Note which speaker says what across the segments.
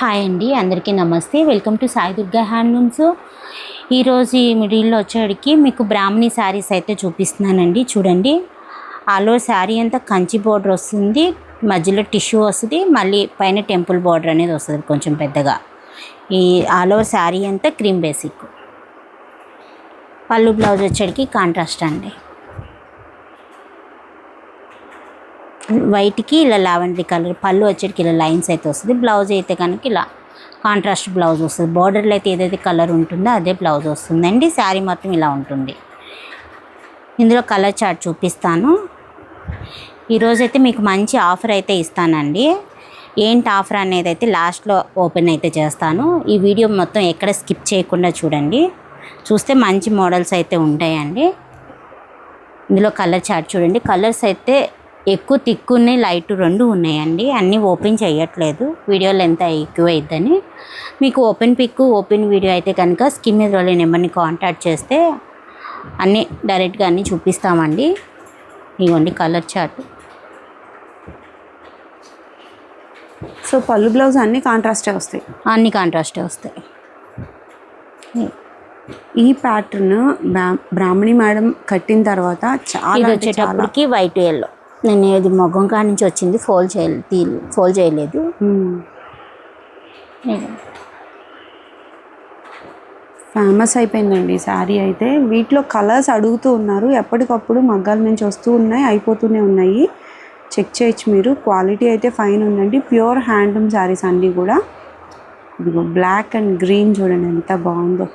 Speaker 1: Hi అండి, అందరికీ నమస్తే. Welcome to Sai Durga handlooms. ఈరోజు ఈ మిడిల్లో వచ్చేటికి మీకు బ్రాహ్మణి శారీస్ అయితే చూపిస్తున్నానండి. చూడండి, ఆల్ ఓవర్ శారీ అంతా కంచి బోర్డర్ వస్తుంది, మధ్యలో టిష్యూ వస్తుంది, మళ్ళీ పైన టెంపుల్ బోర్డర్ అనేది వస్తుంది కొంచెం పెద్దగా. ఈ ఆల్ ఓవర్ శారీ అంతా క్రీమ్ బేసిక్. పళ్ళు బ్లౌజ్ వచ్చేటికి కాంట్రాస్ట్ అండి. వైట్కి ఇలా లావెండరీ కలర్ పళ్ళు వచ్చేటికి ఇలా లైన్స్ అయితే వస్తుంది. బ్లౌజ్ అయితే కనుక ఇలా కాంట్రాస్ట్ బ్లౌజ్ వస్తుంది. బార్డర్లో అయితే ఏదైతే కలర్ ఉంటుందో అదే బ్లౌజ్ వస్తుందండి. శారీ మొత్తం ఇలా ఉంటుంది. ఇందులో కలర్ చార్ట్ చూపిస్తాను. ఈరోజైతే మీకు మంచి ఆఫర్ అయితే ఇస్తానండి. ఏంటి ఆఫర్ అనేది అయితే లాస్ట్లో ఓపెన్ అయితే చేస్తాను. ఈ వీడియో మొత్తం ఎక్కడ స్కిప్ చేయకుండా చూడండి. చూస్తే మంచి మోడల్స్ అయితే ఉంటాయండి. ఇందులో కలర్ చార్ట్ చూడండి. కలర్స్ అయితే ఎక్కువ థిక్ ఉన్నాయి, లైట్ రెండు ఉన్నాయండి. అన్నీ ఓపెన్ చేయట్లేదు, వీడియో లెంత్ ఎక్కువ అయిద్దని. మీకు ఓపెన్ పిక్ ఓపెన్ వీడియో అయితే కనుక స్కిన్ మీద వాళ్ళ నెంబర్ని కాంటాక్ట్ చేస్తే అన్నీ డైరెక్ట్గా అన్నీ చూపిస్తామండి. ఇవ్వండి కలర్ చార్ట్.
Speaker 2: సో పళ్ళు బ్లౌజ్ అన్నీ కాంట్రాస్టే వస్తాయి.
Speaker 1: అన్నీ కాంట్రాస్టే వస్తాయి.
Speaker 2: ఈ ప్యాటర్న్ బ్రాహ్మణి మేడం కట్టిన తర్వాత చాలా
Speaker 1: వచ్చేటప్పటికి వైట్ ఎల్లో. నేను ఇది మొగ్గం కాడ నుంచి వచ్చింది, ఫోల్డ్ చేయలేదు.
Speaker 2: ఫేమస్ అయిపోయిందండి శారీ అయితే. వీటిలో కలర్స్ అడుగుతూ ఉన్నారు, ఎప్పటికప్పుడు మగ్గాల నుంచి వస్తూ ఉన్నాయి, అయిపోతూనే ఉన్నాయి. చెక్ చేయొచ్చు మీరు. క్వాలిటీ అయితే ఫైన్ ఉందండి. ప్యూర్ హ్యాండ్లూమ్ శారీస్ అన్నీ కూడా. ఇదిగో బ్లాక్ అండ్ గ్రీన్ చూడండి ఎంత బాగుందో.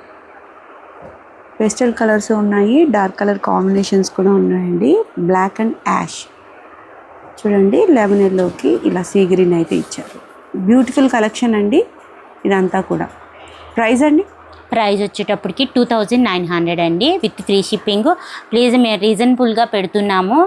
Speaker 2: పేస్టల్ కలర్స్ ఉన్నాయి, డార్క్ కలర్ కాంబినేషన్స్ కూడా ఉన్నాయండి. బ్లాక్ అండ్ యాష్ చూడండి, లెమన్ ఎల్లోకి ఇలా సీ గ్రీన్ అయితే ఇచ్చారు. బ్యూటిఫుల్ కలెక్షన్ అండి ఇదంతా కూడా. ప్రైస్ అండి,
Speaker 1: ప్రైస్ వచ్చేటప్పటికి 2900 అండి, విత్ ఫ్రీ షిప్పింగ్. ప్లీజ్ మేము రీజనబుల్గా పెడుతున్నాము,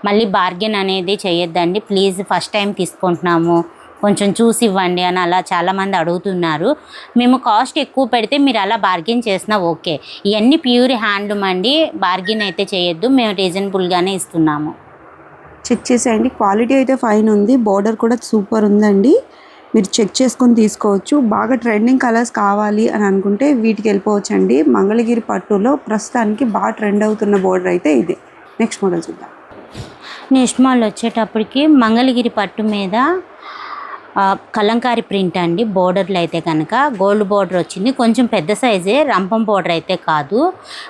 Speaker 1: మళ్ళీ బార్గెన్ అనేది చేయొద్దండి ప్లీజ్. ఫస్ట్ టైం తీసుకుంటున్నాము, కొంచెం చూసి ఇవ్వండి అని అలా చాలామంది అడుగుతున్నారు. మేము కాస్ట్ ఎక్కువ పెడితే మీరు అలా బార్గెన్ చేసినా ఓకే. ఇవన్నీ ప్యూర్ హ్యాండ్లూమ్ అండి, బార్గెన్ అయితే చేయొద్దు, మేము రీజనబుల్గానే ఇస్తున్నాము.
Speaker 2: చెక్ చేసేయండి. క్వాలిటీ అయితే ఫైన్ ఉంది, బోర్డర్ కూడా సూపర్ ఉందండి. మీరు చెక్ చేసుకొని తీసుకోవచ్చు. బాగా ట్రెండింగ్ కలర్స్ కావాలి అని అనుకుంటే వీటికి వెళ్ళిపోవచ్చు అండి. మంగళగిరి పట్టులో ప్రస్తుతానికి బాగా ట్రెండ్ అవుతున్న బోర్డర్ అయితే ఇది. నెక్స్ట్ మోడల్ చూద్దాం.
Speaker 1: నెక్స్ట్ మోడల్ వచ్చేటప్పటికి మంగళగిరి పట్టు మీద కలంకారీ ప్రింట్ అండి. బోర్డర్లో అయితే కనుక గోల్డ్ బోర్డర్ వచ్చింది, కొంచెం పెద్ద సైజే, రంపం బోర్డర్ అయితే కాదు.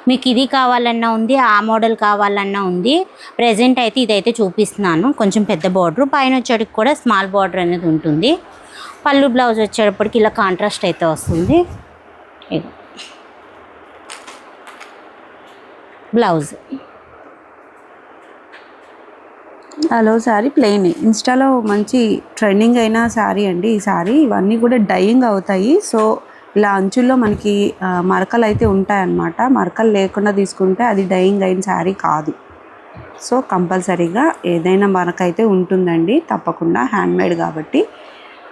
Speaker 1: మీకు ఇది కావాలన్నా ఉంది, ఆ మోడల్ కావాలన్నా ఉంది. ప్రెజెంట్ అయితే ఇదైతే చూపిస్తున్నాను, కొంచెం పెద్ద బోర్డర్. పైన వచ్చేటికి కూడా స్మాల్ బోర్డర్ అనేది ఉంటుంది. పళ్ళు బ్లౌజ్ వచ్చేటప్పటికి ఇలా కాంట్రాస్ట్ అయితే వస్తుంది. Blouse
Speaker 2: hello sari plain. ఇన్స్టాలో మంచి ట్రెండింగ్ అయిన శారీ అండి ఈ శారీ. ఇవన్నీ కూడా డైయింగ్ అవుతాయి. సో ఇలా అంచుల్లో మనకి మరకలు అయితే ఉంటాయన్నమాట. మరకలు లేకుండా తీసుకుంటే అది డైయింగ్ అయిన శారీ కాదు. సో కంపల్సరీగా ఏదైనా మరక అయితే ఉంటుందండి తప్పకుండా, హ్యాండ్మేడ్ కాబట్టి.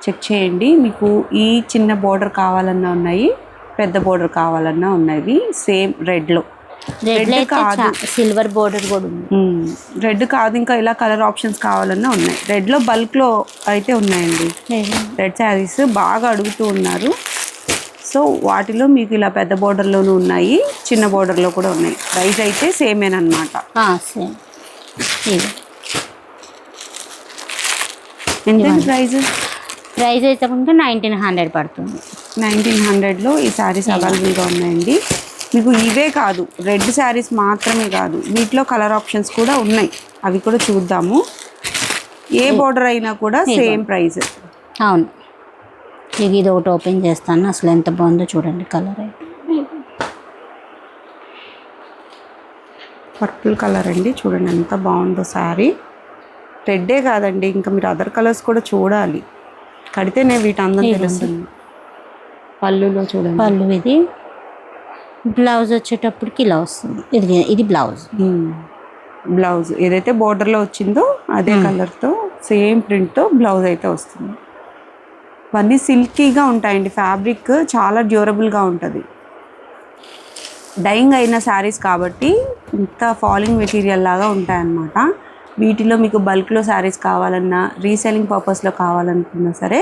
Speaker 2: చెక్ చేయండి. మీకు ఈ చిన్న బోర్డర్ కావాలన్నా ఉన్నాయి, పెద్ద బోర్డర్ కావాలన్నా ఉన్నాయి. సేమ్ రెడ్లో,
Speaker 1: రెడ్ కాదు, సిల్వర్ బోర్డర్ కూడా ఉంది.
Speaker 2: రెడ్ కాదు, ఇంకా ఇలా కలర్ ఆప్షన్స్ కావాలన్నా ఉన్నాయి. రెడ్లో బల్క్లో అయితే ఉన్నాయండి. రెడ్ శారీస్ బాగా అడుగుతూ ఉన్నారు. సో వాటిలో మీకు ఇలా పెద్ద బోర్డర్లోనూ ఉన్నాయి, చిన్న బోర్డర్లో కూడా ఉన్నాయి. ప్రైస్ అయితే సేమేనమాట. ఎంత ప్రైస్?
Speaker 1: ప్రైస్ అయితే 1900 పడుతుంది.
Speaker 2: 1900లో ఈ శారీస్ అవైలబుల్గా ఉన్నాయండి. మీకు ఇవే కాదు, రెడ్ శారీస్ మాత్రమే కాదు, వీటిలో కలర్ ఆప్షన్స్ కూడా ఉన్నాయి, అవి కూడా చూద్దాము. ఏ బోర్డర్ అయినా కూడా సేమ్ ప్రైస్.
Speaker 1: అవును, ఇది ఒకటి ఓపెన్ చేస్తాను, అసలు ఎంత బాగుందో చూడండి. కలర్ అయితే
Speaker 2: పర్పుల్ కలర్ అండి, చూడండి ఎంత బాగుందో శారీ. రెడ్డే కాదండి, ఇంకా మీరు అదర్ కలర్స్ కూడా చూడాలి, కడితేనే వీటి అందం తెలుస్తుంది. పళ్ళులో చూడండి,
Speaker 1: పళ్ళు ఇది. బ్లౌజ్ వచ్చేటప్పటికి ఇలా వస్తుంది. ఇది
Speaker 2: బ్లౌజ్ ఏదైతే బోర్డర్లో వచ్చిందో అదే కలర్తో సేమ్ ప్రింట్తో బ్లౌజ్ అయితే వస్తుంది. ఇవన్నీ సిల్కీగా ఉంటాయండి, ఫ్యాబ్రిక్ చాలా డ్యూరబుల్గా ఉంటుంది. డైయింగ్ అయిన శారీస్ కాబట్టి ఇంత ఫాలింగ్ మెటీరియల్ లాగా ఉంటాయన్నమాట. వీటిలో మీకు బల్క్లో శారీస్ కావాలన్నా, రీసెల్లింగ్ పర్పస్లో కావాలనుకున్నా సరే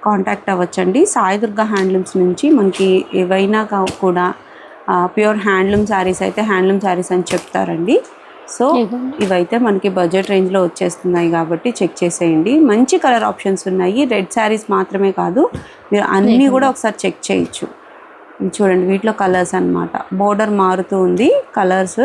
Speaker 2: కాంటాక్ట్ అవ్వచ్చండి. సాయి దుర్గా హ్యాండ్లూమ్స్ నుంచి మనకి ఏవైనా కూడా ప్యూర్ హ్యాండ్లూమ్ శారీస్ అయితే హ్యాండ్లూమ్ శారీస్ అని చెప్తారండి. సో ఇవైతే మనకి బడ్జెట్ రేంజ్లో వచ్చేస్తున్నాయి కాబట్టి చెక్ చేసేయండి. మంచి కలర్ ఆప్షన్స్ ఉన్నాయి. రెడ్ శారీస్ మాత్రమే కాదు, మీరు అన్నీ కూడా ఒకసారి చెక్ చేయొచ్చు. చూడండి వీటిలో కలర్స్ అన్నమాట. బోర్డర్ మారుతూ ఉంది, కలర్స్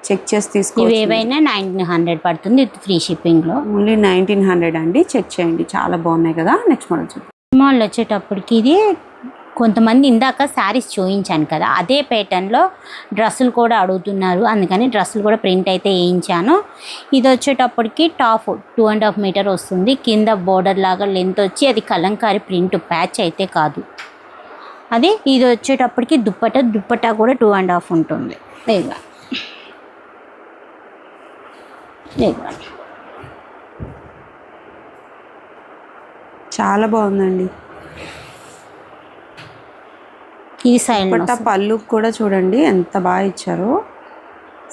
Speaker 2: చెక్ చేసి తీసుకోవచ్చు.
Speaker 1: ఏవైనా 1900 పడుతుంది విత్ ఫ్రీ షిప్పింగ్లో.
Speaker 2: ఓన్లీ 1900 అండి. చెక్ చేయండి, చాలా బాగున్నాయి కదా. నెక్స్ట్ మోడల్ చూద్దాం.
Speaker 1: మోడల్ వచ్చేటప్పటికి ఇది కొంతమంది ఇందాక శారీస్ చూపించాను కదా, అదే ప్యాటర్న్లో డ్రెస్సులు కూడా అడుగుతున్నారు, అందుకని డ్రెస్సులు కూడా ప్రింట్ అయితే వేయించాను. ఇది వచ్చేటప్పటికి టాప్ 2.5 మీటర్ వస్తుంది. కింద బోర్డర్ లాగా లెంత్ వచ్చి అది కలంకారీ ప్రింట్, ప్యాచ్ అయితే కాదు అది. ఇది వచ్చేటప్పటికి దుప్పటా కూడా 2.5 ఉంటుంది.
Speaker 2: చాలా బాగుందండి.
Speaker 1: ఈ సైడ్
Speaker 2: పళ్ళు కూడా చూడండి ఎంత బాగా ఇచ్చారో.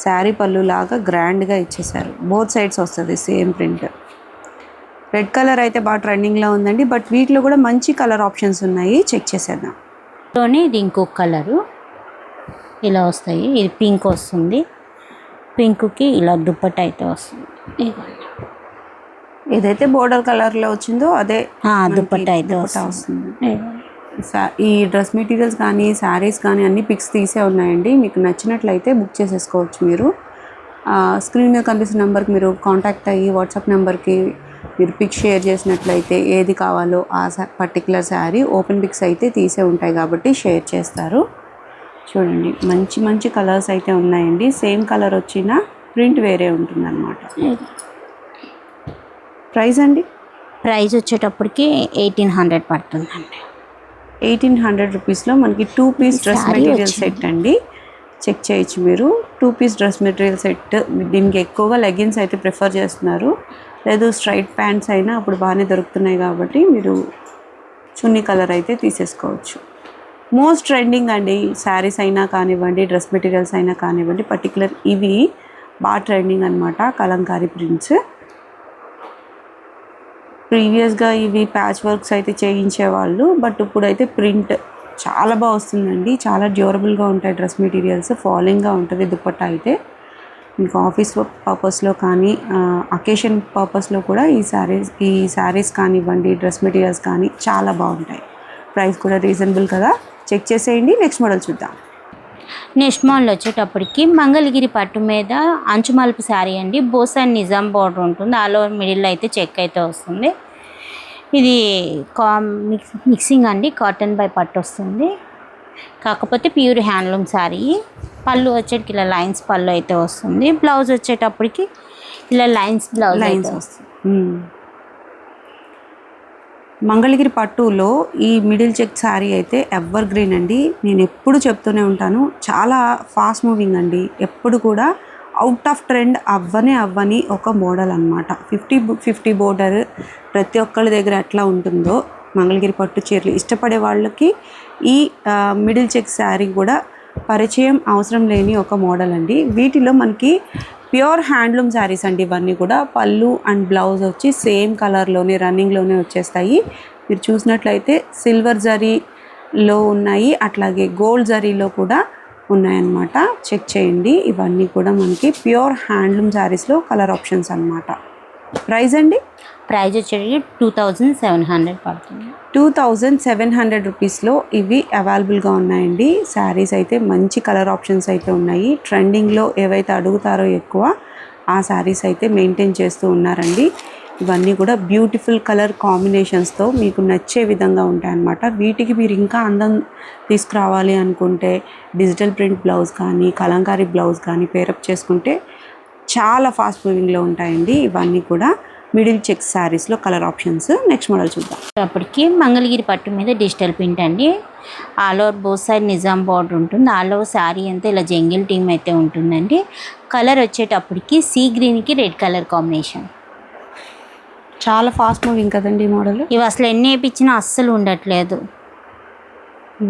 Speaker 2: శారీ పళ్ళు లాగా గ్రాండ్గా ఇచ్చేసారు. బోత్ సైడ్స్ వస్తుంది సేమ్ ప్రింట్. రెడ్ కలర్ అయితే బాగా ట్రెండింగ్లో ఉందండి, బట్ వీటిలో కూడా మంచి కలర్ ఆప్షన్స్ ఉన్నాయి. చెక్ చేసేద్దాం.
Speaker 1: ఇది ఇంకొక కలరు ఇలా వస్తాయి. ఇది పింక్ వస్తుంది, పింక్కి ఇలా దుప్పట అయితే వస్తుంది.
Speaker 2: ఏదైతే బోర్డర్ కలర్లో వచ్చిందో అదే
Speaker 1: దుప్పట అయితే వస్తుంది.
Speaker 2: ఈ డ్రెస్ మెటీరియల్స్ కానీ శారీస్ కానీ అన్ని పిక్స్ తీసే ఉన్నాయండి. మీకు నచ్చినట్లయితే బుక్ చేసేసుకోవచ్చు. మీరు స్క్రీన్ మీద కనిపిస్తున్న నెంబర్కి మీరు కాంటాక్ట్ అయ్యి వాట్సాప్ నెంబర్కి మీరు పిక్స్ షేర్ చేసినట్లయితే ఏది కావాలో ఆ పర్టికులర్ శారీ ఓపెన్ పిక్స్ అయితే తీసే ఉంటాయి కాబట్టి షేర్ చేస్తారు. చూడండి మంచి మంచి కలర్స్ అయితే ఉన్నాయండి. సేమ్ కలర్ వచ్చిన ప్రింట్ వేరే ఉంటుంది అన్నమాట. ప్రైస్ అండి?
Speaker 1: ప్రైస్ వచ్చేటప్పటికి 1800 పడుతుందండి.
Speaker 2: 1800 రూపీస్లో మనకి 2 పీస్ డ్రెస్ మెటీరియల్ సెట్ అండి. చెక్ చేయొచ్చు మీరు. 2 పీస్ డ్రెస్ మెటీరియల్ సెట్. దీనికి ఎక్కువగా లెగ్గిన్స్ అయితే ప్రిఫర్ చేస్తున్నారు, లేదు స్ట్రైట్ ప్యాంట్స్ అయినా అప్పుడు బాగానే దొరుకుతున్నాయి కాబట్టి మీరు చున్నీ కలర్ అయితే తీసేసుకోవచ్చు. మోస్ట్ ట్రెండింగ్ అండి. శారీస్ అయినా కానివ్వండి, డ్రెస్ మెటీరియల్స్ అయినా కానివ్వండి, పర్టికులర్ ఇవి బాగా ట్రెండింగ్ అనమాట. కలంకారీ ప్రింట్స్. ప్రీవియస్గా ఇవి ప్యాచ్ వర్క్స్ అయితే చేయించేవాళ్ళు, బట్ ఇప్పుడైతే ప్రింట్ చాలా బాగా వస్తుందండి. చాలా డ్యూరబుల్గా ఉంటాయి డ్రెస్ మెటీరియల్స్. ఫాలింగ్గా ఉంటుంది దుప్పట్టా అయితే. మీకు ఆఫీస్ పర్పస్లో కానీ అకేషన్ పర్పస్లో కూడా ఈ శారీస్ కానివ్వండి, డ్రెస్ మెటీరియల్స్ కానీ చాలా బాగుంటాయి. ప్రైస్ కూడా రీజనబుల్ కదా. చెక్ చేసేయండి. నెక్స్ట్ మోడల్ చూద్దాం.
Speaker 1: నెక్స్ట్ మోడల్ వచ్చేటప్పటికి మంగళగిరి పట్టు మీద అంచుమలుపు శారీ అండి. బోస్ అండ్ నిజాం బార్డర్ ఉంటుంది. ఆల్ ఓవర్ మిడిల్లో అయితే చెక్ అయితే వస్తుంది. ఇది మిక్సింగ్ అండి. కాటన్ బై పట్టు వస్తుంది, కాకపోతే ప్యూర్ హ్యాండ్లూమ్ శారీ. పళ్ళు వచ్చేటికి ఇలా లైన్స్ పళ్ళు అయితే వస్తుంది. బ్లౌజ్ వచ్చేటప్పటికి ఇలా లైన్స్ వస్తుంది.
Speaker 2: మంగళగిరి పట్టులో ఈ మిడిల్ చెక్ శారీ అయితే ఎవర్ గ్రీన్ అండి. నేను ఎప్పుడు చెప్తూనే ఉంటాను, చాలా ఫాస్ట్ మూవింగ్ అండి. ఎప్పుడు కూడా అవుట్ ఆఫ్ ట్రెండ్ అవ్వని ఒక మోడల్ అనమాట. 50 బోర్డర్ ప్రతి ఒక్కళ్ళ దగ్గర ఎట్లా ఉంటుందో మంగళగిరి పట్టు చీరలు ఇష్టపడే వాళ్ళకి ఈ మిడిల్ చెక్ శారీ కూడా పరిచయం అవసరం లేని ఒక మోడల్ అండి. వీటిలో మనకి ప్యూర్ హ్యాండ్లూమ్ శారీస్ అండి. ఇవన్నీ కూడా పళ్ళు అండ్ బ్లౌజ్ వచ్చి సేమ్ కలర్లోనే రన్నింగ్లోనే వచ్చేస్తాయి. మీరు చూసినట్లయితే సిల్వర్ జరీలో ఉన్నాయి, అట్లాగే గోల్డ్ జరీలో కూడా ఉన్నాయన్నమాట. చెక్ చేయండి. ఇవన్నీ కూడా మనకి ప్యూర్ హ్యాండ్లూమ్ శారీస్లో కలర్ ఆప్షన్స్ అన్నమాట. ప్రైస్ అండి?
Speaker 1: ప్రైస్ వచ్చేసి 2700 పడుతుంది.
Speaker 2: 2700 రూపీస్లో ఇవి అవైలబుల్గా ఉన్నాయండి. శారీస్ అయితే మంచి కలర్ ఆప్షన్స్ అయితే ఉన్నాయి. ట్రెండింగ్లో ఏవైతే అడుగుతారో ఎక్కువ ఆ శారీస్ అయితే మెయింటైన్ చేస్తూ ఉన్నారండి. ఇవన్నీ కూడా బ్యూటిఫుల్ కలర్ కాంబినేషన్స్తో మీకు నచ్చే విధంగా ఉంటాయన్నమాట. వీటికి మీరు ఇంకా అందం తీసుకురావాలి అనుకుంటే డిజిటల్ ప్రింట్ బ్లౌజ్ కానీ కలంకారీ బ్లౌజ్ కానీ పేరప్ చేసుకుంటే చాలా ఫాస్ట్ మూవింగ్లో ఉంటాయండి. ఇవన్నీ కూడా మిడిల్ చెక్ శారీస్లో కలర్ ఆప్షన్స్. నెక్స్ట్ మోడల్ చూద్దాం.
Speaker 1: అప్పటికి మంగళగిరి పట్టు మీద డిజిటల్ ప్రింట్ అండి. All over both side Nizam border ఉంటుంది. ఆల్ ఓవర్ శారీ అంతా ఇలా జంగిల్ టీమ్ అయితే ఉంటుందండి. కలర్ వచ్చేటప్పటికి సీ గ్రీన్కి రెడ్ కలర్ కాంబినేషన్.
Speaker 2: చాలా ఫాస్ట్ మూవింగ్ కదండి ఈ మోడల్.
Speaker 1: ఇవి అసలు ఎన్ని వేయించినా అస్సలు ఉండట్లేదు,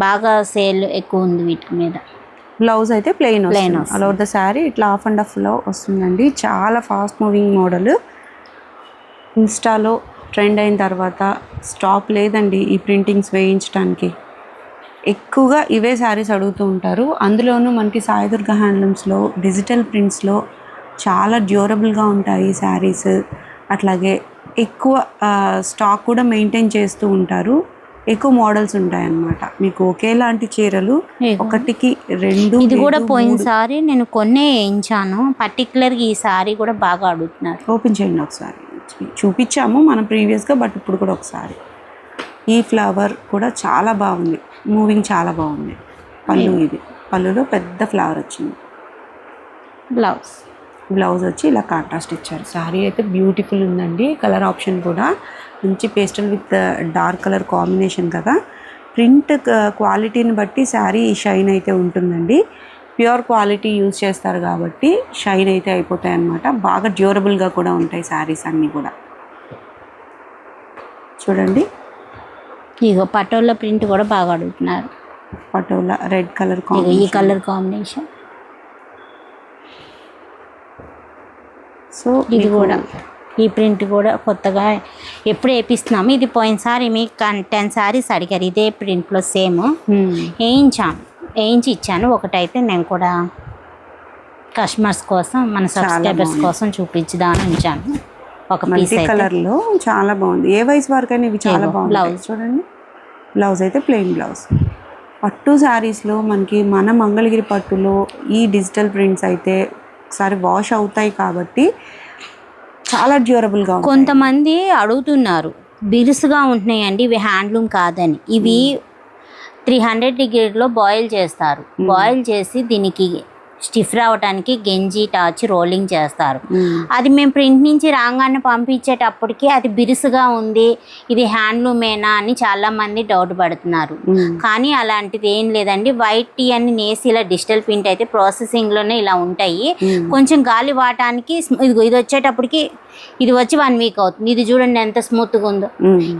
Speaker 1: బాగా సేల్ ఎక్కువ ఉంది వీటి మీద.
Speaker 2: బ్లౌజ్ అయితే plain all over the sari ఇట్లా హాఫ్ అండ్ హాఫ్లో వస్తుందండి. చాలా ఫాస్ట్ మూవింగ్ మోడల్. ఇన్స్టాలో ట్రెండ్ అయిన తర్వాత స్టాప్ లేదండి ఈ ప్రింటింగ్స్ వేయించడానికి. ఎక్కువగా ఇవే శారీస్ అడుగుతూ ఉంటారు. అందులోనూ మనకి సాయి దుర్గా హ్యాండ్లూమ్స్లో డిజిటల్ ప్రింట్స్లో చాలా డ్యూరబుల్గా ఉంటాయి శారీస్. అట్లాగే ఎక్కువ స్టాక్ కూడా మెయింటైన్ చేస్తూ ఉంటారు. ఎక్కువ మోడల్స్ ఉంటాయన్నమాట. మీకు ఒకేలాంటి చీరలు ఒకటికి 2
Speaker 1: ఇది కూడా
Speaker 2: 3
Speaker 1: పోయినసారి నేను కొన్నే వేయించాను. పర్టికులర్గా ఈ సారీ కూడా బాగా అడుగుతున్నారు.
Speaker 2: ఓపెన్ చేయండి ఒకసారి. చూపించాము మనం ప్రీవియస్గా, బట్ ఇప్పుడు కూడా ఒకసారి. ఈ ఫ్లవర్ కూడా చాలా బాగుంది, మూవింగ్ చాలా బాగుంది. పళ్ళు, ఇది పళ్ళులో పెద్ద ఫ్లవర్ వచ్చింది. బ్లౌజ్ వచ్చి ఇలా కాంట్రాస్ట్ ఇచ్చారు. శారీ అయితే బ్యూటిఫుల్ ఉందండి. కలర్ ఆప్షన్ కూడా మంచి pastel with dark colour combination కదా. ప్రింట్ క్వాలిటీని బట్టి శారీ షైన్ అయితే ఉంటుందండి. ప్యూర్ క్వాలిటీ యూజ్ చేస్తారు కాబట్టి షైన్ అయితే అయిపోతాయి అన్నమాట. బాగా డ్యూరబుల్గా కూడా ఉంటాయి శారీస్ అన్నీ కూడా. చూడండి,
Speaker 1: ఇగో పటోలా ప్రింట్ కూడా బాగా అడుగుతున్నారు.
Speaker 2: పటోలా రెడ్ కలర్
Speaker 1: ఈ కలర్ కాంబినేషన్.
Speaker 2: సో
Speaker 1: ఇది కూడా, ఈ ప్రింట్ కూడా కొత్తగా ఎప్పుడు వేపిస్తున్నాము. ఇది పోయినసారి మీకు 10 శారీస్ అడిగారు ఇదే ప్రింట్లో సేమ్. వేయించి ఇచ్చాను. ఒకటైతే నేను కూడా కస్టమర్స్ కోసం, మన సబ్స్క్రైబర్స్ కోసం చూపించుదామని ఉంచాను. ఒక పీస్
Speaker 2: కలర్లో చాలా బాగుంది. ఏ వయసు వరకైనా ఇవి చాలా బాగుంది. బ్లౌజ్ చూడండి, బ్లౌజ్ అయితే ప్లెయిన్ బ్లౌజ్. పట్టు శారీస్లో మనకి మన మంగళగిరి పట్టులో ఈ డిజిటల్ ప్రింట్స్ అయితే ఒకసారి వాష్ అవుతాయి కాబట్టి చాలా డ్యూరబుల్గా.
Speaker 1: కొంతమంది అడుగుతున్నారు బిరుసుగా ఉంటున్నాయండి ఇవి హ్యాండ్లూమ్ కాదని. ఇవి 300 డిగ్రీలో బాయిల్ చేస్తారు. బాయిల్ చేసి దీనికి స్టిఫ్ రావడానికి గెంజి టాచి రోలింగ్ చేస్తారు. అది మేము ప్రింట్ నుంచి రాగానే పంపించేటప్పటికి అది బిరుసుగా ఉంది, ఇది హ్యాండ్లూమేనా అని చాలామంది డౌట్ పడుతున్నారు. కానీ అలాంటిది ఏం లేదండి. వైట్ టీ అని నేసి ఇలా డిజిటల్ ప్రింట్ అయితే ప్రాసెసింగ్లోనే ఇలా ఉంటాయి. కొంచెం గాలి వాటానికి ఇది వచ్చేటప్పటికి ఇది వచ్చి 1 వీక్ అవుతుంది. ఇది చూడండి ఎంత స్మూత్గా ఉందో.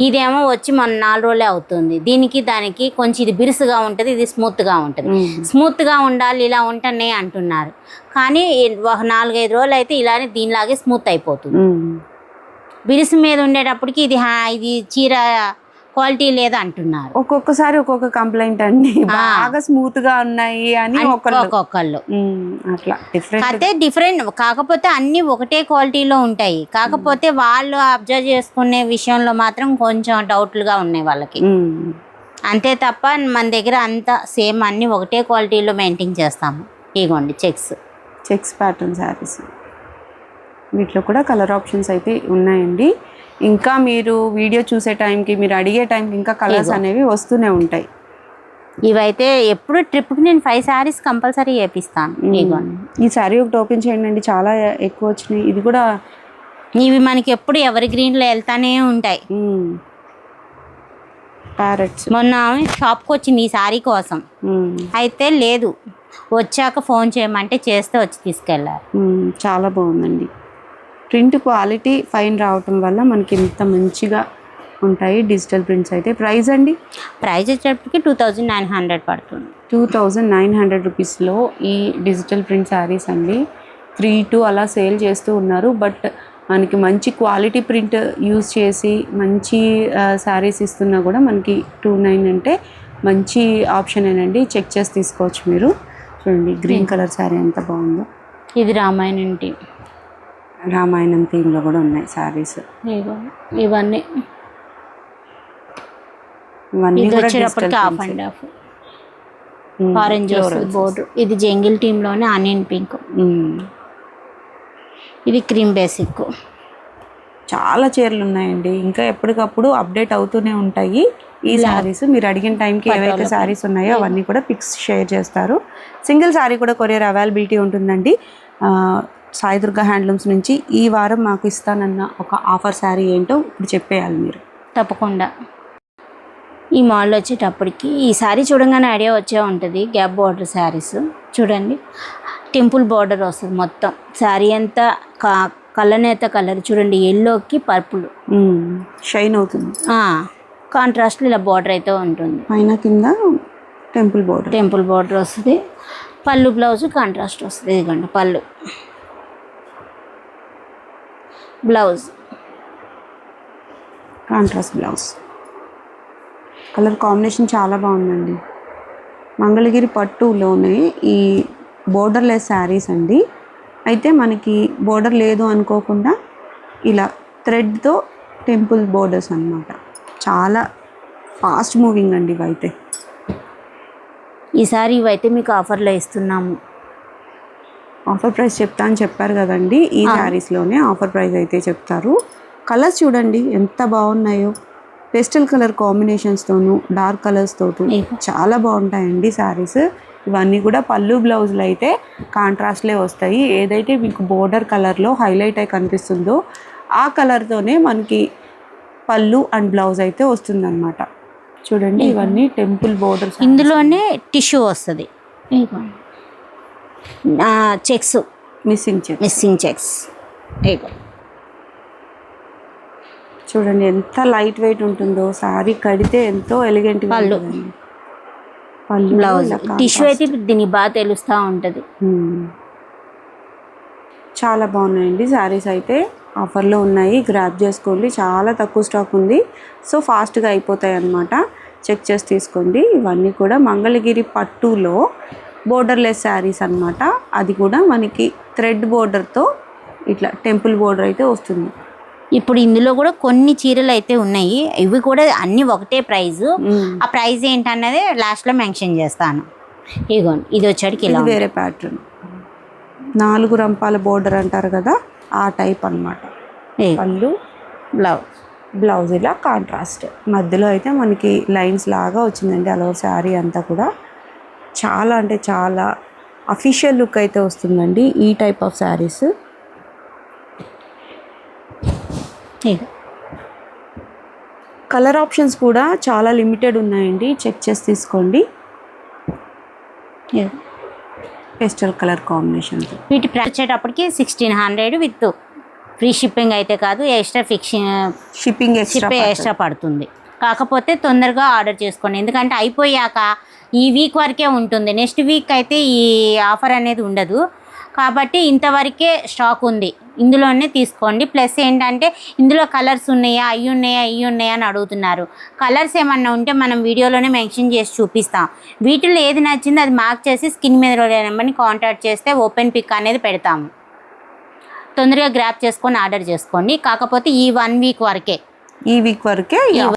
Speaker 1: ఇదేమో వచ్చి మన 4 రోజులే అవుతుంది. దానికి కొంచెం ఇది బిరుసుగా ఉంటుంది, ఇది స్మూత్గా ఉంటుంది. స్మూత్గా ఉండాలి, ఇలా ఉంటనే అంటున్నారు. కానీ 4-5 రోజులు అయితే ఇలానే దీనిలాగే స్మూత్ అయిపోతుంది. బిరుసు మీద ఉండేటప్పటికి ఇది చీర క్వాలిటీ లేదా అంటున్నారు.
Speaker 2: ఒక్కొక్కసారి ఒక్కొక్క కంప్లైంట్ అండి. బాగా స్మూత్ గా ఉన్నాయి అని
Speaker 1: ఒక్కొక్కళ్ళు
Speaker 2: అట్లా
Speaker 1: డిఫరెంట్. కాకపోతే అన్ని ఒకటే క్వాలిటీలో ఉంటాయి. కాకపోతే వాళ్ళు అబ్జర్వ్ చేసుకునే విషయంలో మాత్రం కొంచెం డౌట్లుగా ఉన్నాయి వాళ్ళకి. అంతే తప్ప మన దగ్గర అంతా సేమ్ అన్ని ఒకటే క్వాలిటీలో మెయింటైన్ చేస్తాము. ఇగోండి చెక్స్ ప్యాటర్న్ శారీస్. వీటిలో కూడా కలర్ ఆప్షన్స్ అయితే ఉన్నాయండి. ఇంకా మీరు వీడియో చూసే టైంకి, మీరు అడిగే టైంకి ఇంకా కలర్స్ అనేవి వస్తూనే ఉంటాయి. ఇవైతే ఎప్పుడు ట్రిప్కి నేను 5 శారీస్ కంపల్సరీ వేపిస్తాను.
Speaker 2: ఈ శారీ ఒకటి ఓపెన్ చేయండి అండి, చాలా ఎక్కువ వచ్చినాయి. ఇది కూడా
Speaker 1: ఇవి మనకి ఎప్పుడు ఎవరి గ్రీన్లో వెళ్తానే ఉంటాయి.
Speaker 2: ప్యారెట్స్.
Speaker 1: మొన్న షాప్కి వచ్చింది ఈ శారీ కోసం, అయితే లేదు, వచ్చాక ఫోన్ చేయమంటే చేస్తే వచ్చి తీసుకెళ్ళారు.
Speaker 2: చాలా బాగుందండి. ప్రింట్ క్వాలిటీ ఫైన్ రావటం వల్ల మనకి ఇంత మంచిగా ఉంటాయి డిజిటల్ ప్రింట్స్ అయితే. ప్రైస్ అండి,
Speaker 1: ప్రైస్ వచ్చేటప్పటికి 2900 పడుతుంది.
Speaker 2: 2900 రూపీస్లో ఈ డిజిటల్ ప్రింట్ శారీస్ అండి. 3-2 అలా సేల్ చేస్తూ ఉన్నారు. బట్ మనకి మంచి క్వాలిటీ ప్రింట్ యూజ్ చేసి మంచి శారీస్ ఇస్తున్నా కూడా మనకి 29 అంటే మంచి ఆప్షనేనండి. చెక్ చేసి తీసుకోవచ్చు మీరు. చూడండి, గ్రీన్ కలర్ శారీ ఎంత బాగుందో.
Speaker 1: ఇది
Speaker 2: రామాయణం థీమ్లో కూడా ఉన్నాయి శారీస్.
Speaker 1: ఇవన్నీ వచ్చేటప్పటికి half and half orange border. ఇది జంగిల్ టీంలోనే ఆనియన్ పింక్. ఇది క్రీమ్ బేసిక్.
Speaker 2: చాలా చీరలు ఉన్నాయండి. ఇంకా ఎప్పటికప్పుడు అప్డేట్ అవుతూనే ఉంటాయి ఈ శారీస్. మీరు అడిగిన టైంకి ఏవైతే శారీస్ ఉన్నాయో అవన్నీ కూడా పిక్స్ షేర్ చేస్తారు. సింగిల్ శారీ కూడా కొరియర్ అవైలబిలిటీ ఉంటుందండి. సాయి దుర్గా హ్యాండ్లూమ్స్ నుంచి ఈ వారం మాకు ఇస్తానన్న ఒక ఆఫర్ శారీ ఏంటో ఇప్పుడు చెప్పేయాలి మీరు.
Speaker 1: తప్పకుండా. ఈ మాల్లో వచ్చేటప్పటికి ఈ శారీ చూడంగానే ఐడియా వచ్చే ఉంటుంది. గ్యాప్ బార్డర్ శారీస్ చూడండి, టెంపుల్ బార్డర్ వస్తుంది మొత్తం. శారీ అంతా కలనేత కలర్ చూడండి, ఎల్లోకి పర్పుల్
Speaker 2: షైన్ అవుతుంది.
Speaker 1: కాంట్రాస్ట్లో ఇలా బార్డర్ అయితే ఉంటుంది.
Speaker 2: పైన కింద టెంపుల్
Speaker 1: బార్డర్ వస్తుంది. పళ్ళు బ్లౌజ్ కాంట్రాస్ట్ వస్తుంది. ఇదిగోండి పళ్ళు, blouse
Speaker 2: contrast blouse. Colour combination చాలా బాగుందండి. మంగళగిరి పట్టులోనే ఈ బోర్డర్లెస్ శారీస్ అండి. అయితే మనకి బోర్డర్ లేదు అనుకోకుండా ఇలా థ్రెడ్తో టెంపుల్ బోర్డర్స్ అన్నమాట. చాలా ఫాస్ట్ మూవింగ్ అండి ఇవైతే.
Speaker 1: ఈసారి ఇవైతే మీకు ఆఫర్లో ఇస్తున్నాము.
Speaker 2: ఆఫర్ ప్రైస్ చెప్తా అని చెప్పారు కదండి, ఈ శారీస్లోనే ఆఫర్ ప్రైస్ అయితే చెప్తారు. కలర్స్ చూడండి ఎంత బాగున్నాయో, పేస్టల్ కలర్ కాంబినేషన్స్తోనూ డార్క్ కలర్స్ తోటి చాలా బాగుంటాయండి శారీస్. ఇవన్నీ కూడా పళ్ళు బ్లౌజులు అయితే కాంట్రాస్ట్లే వస్తాయి. ఏదైతే మీకు బోర్డర్ కలర్లో హైలైట్ అయి కనిపిస్తుందో ఆ కలర్తోనే మనకి పళ్ళు అండ్ బ్లౌజ్ అయితే వస్తుందన్నమాట. చూడండి ఇవన్నీ టెంపుల్ బోర్డర్స్.
Speaker 1: ఇందులోనే టిష్యూ వస్తుంది, చెక్స్ మిస్సింగ్ చెక్స్.
Speaker 2: చూడండి ఎంత లైట్ వెయిట్ ఉంటుందో, శారీ కడితే ఎంతో ఎలిగెంట్.
Speaker 1: పళ్ళు బ్లౌజ్ టిష్యూ అయితే దీనికి బాగా తెలుస్తూ ఉంటుంది.
Speaker 2: చాలా బాగున్నాయండి శారీస్ అయితే. ఆఫర్లో ఉన్నాయి, గ్రాబ్ చేసుకోండి. చాలా తక్కువ స్టాక్ ఉంది, సో ఫాస్ట్గా అయిపోతాయి అన్నమాట. చెక్ చేసి తీసుకోండి. ఇవన్నీ కూడా మంగళగిరి పట్టులో బోర్డర్లెస్ శారీస్ అన్నమాట. అది కూడా మనకి థ్రెడ్ బోర్డర్తో ఇట్లా టెంపుల్ బోర్డర్ అయితే వస్తుంది.
Speaker 1: ఇప్పుడు ఇందులో కూడా కొన్ని చీరలు అయితే ఉన్నాయి. ఇవి కూడా అన్ని ఒకటే ప్రైస్. ఆ ప్రైస్ ఏంటన్నది లాస్ట్లో మెన్షన్ చేస్తాను. ఇదిగోండి, ఇది వచ్చేటికి ఇలా
Speaker 2: వేరే ప్యాటర్న్ 4 రంపాల బోర్డర్ అంటారు కదా, ఆ టైప్ అన్నమాట. పళ్ళు బ్లౌజ్ ఇలా కాంట్రాస్ట్. మధ్యలో అయితే మనకి లైన్స్ లాగా వచ్చిందండి అలా శారీ అంతా కూడా. చాలా అంటే చాలా అఫీషియల్ లుక్ అయితే వస్తుందండి ఈ type of saris. Colour options కూడా చాలా లిమిటెడ్ ఉన్నాయండి, చెక్ చేసి తీసుకోండి. Pastel colour combination.
Speaker 1: వీటి ప్రైస్ వచ్చేటప్పటికి 1600 విత్ ఫ్రీ షిప్పింగ్ అయితే కాదు, ఎక్స్ట్రా షిప్పింగ్ ఎక్స్ట్రా పడుతుంది. కాకపోతే తొందరగా ఆర్డర్ చేసుకోండి, ఎందుకంటే అయిపోయాక ఈ వీక్ వరకే ఉంటుంది. నెక్స్ట్ వీక్ అయితే ఈ ఆఫర్ అనేది ఉండదు. కాబట్టి ఇంతవరకే స్టాక్ ఉంది, ఇందులోనే తీసుకోండి. ప్లస్ ఏంటంటే ఇందులో కలర్స్ ఉన్నాయా అవి ఉన్నాయా అని అడుగుతున్నారు. కలర్స్ ఏమన్నా ఉంటే మనం వీడియోలోనే మెన్షన్ చేసి చూపిస్తాం. వీటిలో ఏది నచ్చిందో అది మార్క్ చేసి స్క్రీన్ మీద నెంబర్ని కాంటాక్ట్ చేస్తే ఓపెన్ పిక్ అనేది పెడతాము. తొందరగా గ్రాప్ చేసుకొని ఆర్డర్ చేసుకోండి. కాకపోతే ఈ 1 వీక్ వరకే.